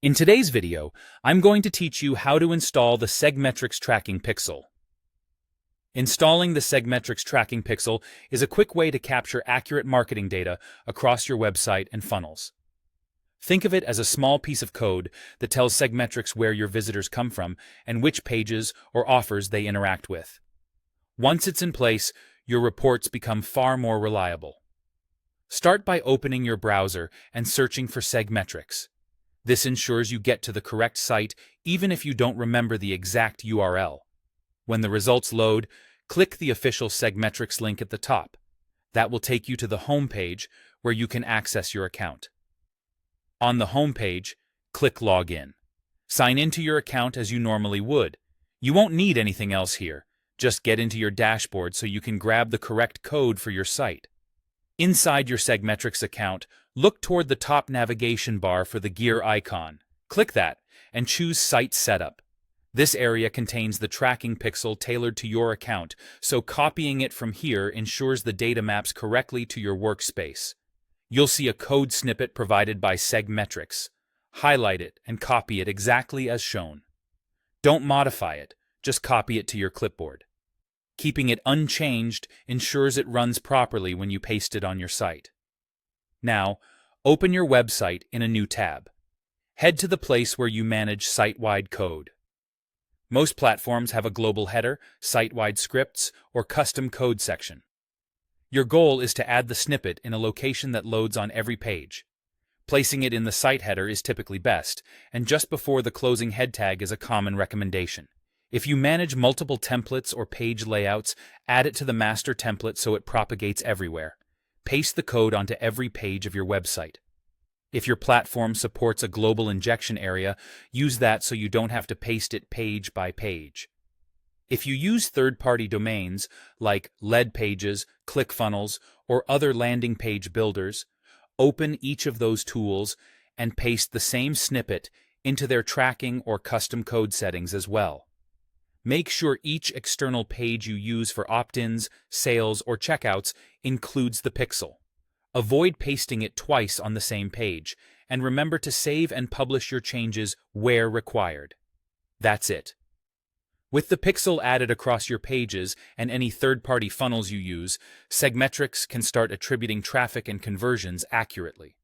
In today's video, I'm going to teach you how to install the Segmetrics tracking pixel. Installing the Segmetrics tracking pixel is a quick way to capture accurate marketing data across your website and funnels. Think of it as a small piece of code that tells Segmetrics where your visitors come from and which pages or offers they interact with. Once it's in place, your reports become far more reliable. Start by opening your browser and searching for Segmetrics. This ensures you get to the correct site even if you don't remember the exact URL. When the results load, click the official Segmetrics link at the top. That will take you to the home page where you can access your account. On the home page, click Login. Sign into your account as you normally would. You won't need anything else here. Just get into your dashboard so you can grab the correct code for your site. Inside your Segmetrics account, look toward the top navigation bar for the gear icon. Click that and choose Site Setup. This area contains the tracking pixel tailored to your account, so copying it from here ensures the data maps correctly to your workspace. You'll see a code snippet provided by Segmetrics. Highlight it and copy it exactly as shown. Don't modify it, just copy it to your clipboard. Keeping it unchanged ensures it runs properly when you paste it on your site. Now, open your website in a new tab. Head to the place where you manage site-wide code. Most platforms have a global header, site-wide scripts, or custom code section. Your goal is to add the snippet in a location that loads on every page. Placing it in the site header is typically best, and just before the closing head tag is a common recommendation. If you manage multiple templates or page layouts, add it to the master template so it propagates everywhere. Paste the code onto every page of your website. If your platform supports a global injection area, use that so you don't have to paste it page by page. If you use third-party domains like lead pages, ClickFunnels, or other landing page builders, open each of those tools and paste the same snippet into their tracking or custom code settings as well. Make sure each external page you use for opt-ins, sales, or checkouts includes the pixel. Avoid pasting it twice on the same page, and remember to save and publish your changes where required. That's it. With the pixel added across your pages and any third-party funnels you use, Segmetrics can start attributing traffic and conversions accurately.